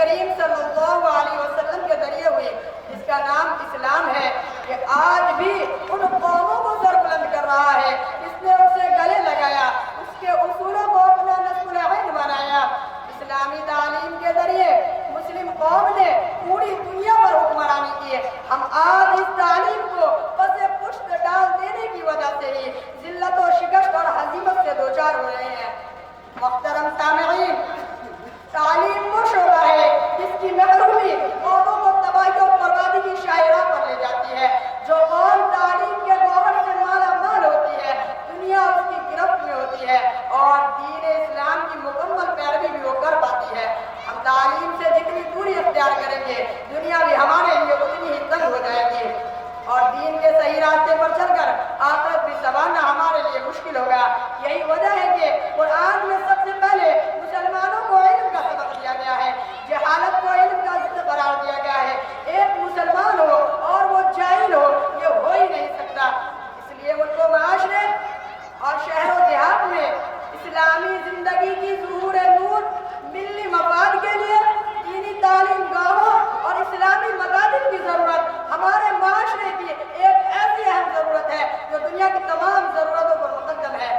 کریم صلی اللہ علیہ وسلم کے ذریعے ہوئی، جس کا نام اسلام ہے، کہ آج بھی ان قوموں کو سر بلند کر رہا ہے جس نے اسے گلے لگایا، اس کے اصولوں کو اپنا نسل عین بنایا۔ اسلامی تعلیم کے ذریعے مسلم قوم نے پوری دنیا پر حکمرانی کی ہے۔ ہم آج اس تعلیم کو پس پشت ڈال دینے کی وجہ سے ہی ذلت و شکست اور ہزیمت سے دوچار ہو رہے ہیں۔ محترم سامعین، تعلیم وہ شعبہ ہے جس کی محرومی قوموں کو تباہی اور بربادی کی شاہراہ پر لے جاتی ہے۔ جو قوم تعلیم کے گوہر سے مالا مال ہوتی ہے، دنیا اس کی گرفت میں ہوتی ہے اور دین اسلام کی مکمل پیروی بھی وہ کر پاتی ہے۔ ہم تعلیم سے جتنی دوری اختیار کریں گے، دنیا بھی ہمارے لیے اتنی ہی تنگ ہو جائے گی، اور دین کے صحیح راستے پر چل کر آخرت بھی سنوارنا ہمارے لیے مشکل ہوگا۔ یہی وجہ ہے کہ قرآن میں سب سے پہلے مسلمانوں کو علم کا سبق دیا گیا ہے، جہالت کو علم کا ضد قرار دیا گیا ہے۔ ایک مسلمان ہو اور وہ جاہل ہو، یہ ہو ہی نہیں سکتا۔ اس لیے ان کو معاشرے اور شہر و دیہات میں اسلامی زندگی کی ظہور نور، ملی مفاد کے لیے دینی تعلیم گاہوں اور اسلامی مقاصد کی ضرورت ہمارے معاشرے کی ایک ایسی اہم ضرورت ہے جو دنیا کی تمام ضرورتوں پر مقدم ہے،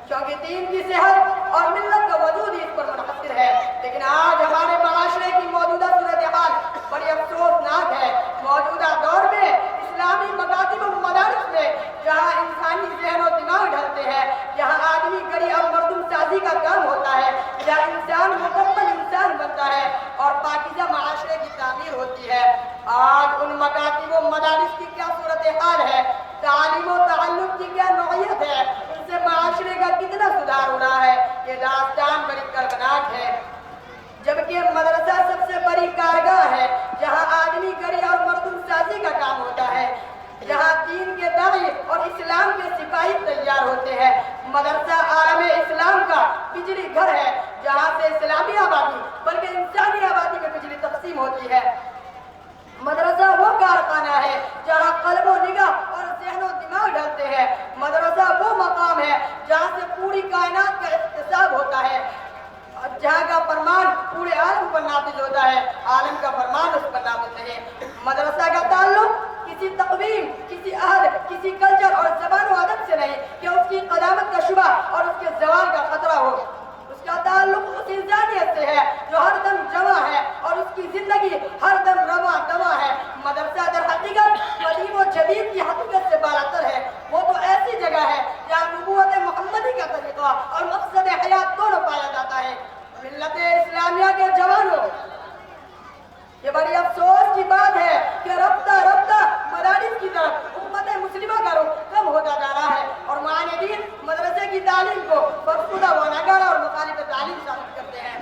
کیونکہ دین کی صحت اور ملت کا وجود ہی اس پر منحصر ہے۔ لیکن آج ہمارے معاشرے کی موجودہ صورتحال بڑی افسوسناک ہے۔ موجودہ دور میں اسلامی مکاتب و مدارس میں جہاں انسانی ذہن و دماغ ڈھلتے ہیں، جہاں آدمی گری اور مردم سازی کا کام ہوتا ہے، جہاں انسان مکمل انسان بنتا ہے اور پاکیزہ معاشرے کی تعمیر ہوتی ہے، آج ان مکاتب و مدارس کی کیا صورتحال ہے، تعلیم و تعلم کی کیا نوعیت ہے، ان سے معاشرے کا کتنا سدھار ہو رہا ہے، یہ داستان بڑی کربناک ہے۔ جبکہ مدرسہ سب سے بڑی کارگاہ ہے جہاں آدمی گری اور مردم سازی کا کام ہوتا ہے، جہاں دین کے داعی اور اسلام کے سپاہی تیار ہوتے ہیں۔ مدرسہ عالم اسلام کا بجلی گھر ہے جہاں سے اسلامی آبادی بلکہ انسانی آبادی میں بجلی تقسیم ہوتی ہے۔ مدرسہ وہ کارخانہ ہے جہاں قلب و نگاہ اور ذہن و دماغ ڈھلتے ہیں۔ مدرسہ وہ مقام ہے جہاں سے پوری کائنات کا اقتصاب ہوتا ہے، جہاں کا فرمان پورے عالم پر نافذ ہوتا ہے، عالم کا فرمان اس پر نافذ نہیں۔ مدرسہ کا تعلق کسی تقویم، کسی عہد، کسی کلچر اور زبان و عادت سے نہیں کہ اس کی قدامت کا شبہ اور اس کے زوال کا خطرہ ہو۔ اس کا تعلق اس انسانیت سے ہے جو ہر دم جمع ہے اور اس کی زندگی ہر دم رواں دواں ہے۔ مدرسہ در حقیقت قدیم و جدید کی حقیقت سے بالاتر ہے۔ وہ تو ایسی جگہ ہے جہاں نبوت محمدی کا طریقہ اور مقصد حیات دونوں پایا جاتا ہے۔ ملت اسلامیہ کے جوانوں، یہ بڑی افسوس کی بات ہے کہ رفتہ رفتہ مدارس کی طرف امت مسلمہ کا رخ کم ہوتا جا رہا ہے اور معاندین مدرسے کی تعلیم کو فرسودہ و ناگارہ اور مخالف تعلیم ثابت کرتے ہیں۔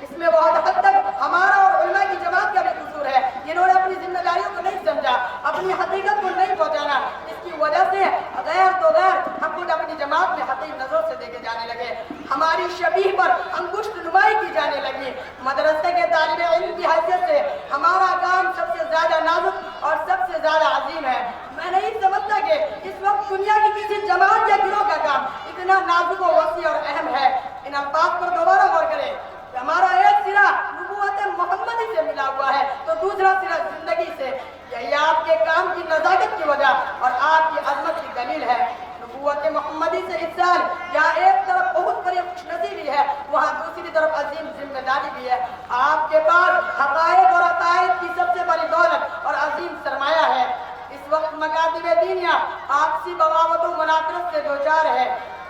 اس میں بہت حد تک ہمارا اور علماء کی جماعت کا بھی قصور ہے، جنہوں نے اپنی ذمہ داریوں کو نہیں سمجھا، اپنی حقیقت کو نہیں پہنچانا، جس کی وجہ سے غیر تو غیر ہم خود اپنی جماعت میں حقیر نظر سے دیکھے جانے لگے، ہماری شبیہ پر انگشت نمائی کی جانے لگی۔ مدرسے کے طالب علم کی حیثیت سے ہمارا کام سب سے زیادہ نازک اور سب سے زیادہ عظیم ہے۔ میں نہیں سمجھتا کہ اس وقت دنیا کی کسی جماعت یا گروہ کا کام اتنا نازک و وسیع اور اہم ہے۔ ان الفاظ پر دوبارہ غور کریں کہ ہمارا ایک سرا نبوت محمدی سے ملا ہوا ہے تو دوسرا سرا زندگی سے۔ یہی آپ کے کام کی نزاکت کی وجہ اور آپ کی عظمت کی دلیل ہے۔ نبوت محمدی سے اتصال جہاں ایک طرف بہت بڑی خوش نصیبی ہے، وہاں دوسری طرف عظیم ذمہ داری بھی ہے۔ آپ کے پاس حقائق اور عقائد کی سب سے بڑی دولت اور عظیم سرمایہ ہے۔ اس وقت مکاتب دینیہ آپسی بغاوت و منافرت سے دوچار ہے۔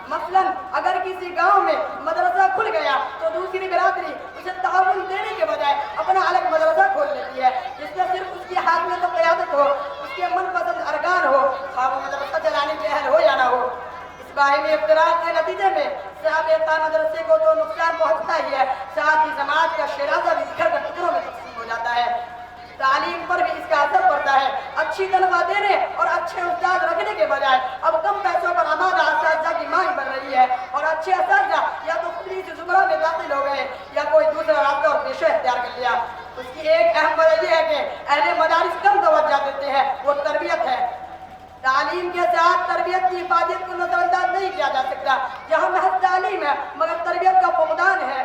مثلاً اگر کسی گاؤں میں مدرسہ کھل گیا تو دوسری برادری اسے تعاون دینے کے بجائے اپنا الگ مدرسہ کھول لیتی ہے، جس میں صرف اس کی حاکمیت و قیادت ہو، اس کے من پسند ارکان ہو، خواہ وہ مدرسہ چلانے کے اہل ہو یا نہ ہو۔ اس باہمی افتراق کے نتیجے میں سابقہ مدرسے کو تو نقصان پہنچتا ہی ہے، ساتھ ہی سماج کا شیرازہ بھی بکھر کر ٹکڑوں میں تقسیم ہو جاتا ہے۔ تعلیم پر بھی اس کا اثر پڑتا ہے۔ اچھی تنخواہ دینے اور اچھے استاد رکھنے کے بجائے اب کم پیسوں پر آمادہ اساتذہ کی مانگ بڑھ رہی ہے اور اچھے اساتذہ یا تو خریج زمرہ میں داخل ہو گئے یا کوئی دوسرا راستہ اور پیشہ اختیار کر لیا۔ اس کی ایک اہم وجہ یہ ہے کہ اہل مدارس کم توجہ دیتے ہیں، وہ تربیت ہے۔ تعلیم کے ساتھ تربیت کی حفاظت کو نظر انداز نہیں کیا جا سکتا۔ یہاں محض تعلیم ہے مگر تربیت کا فقدان ہے۔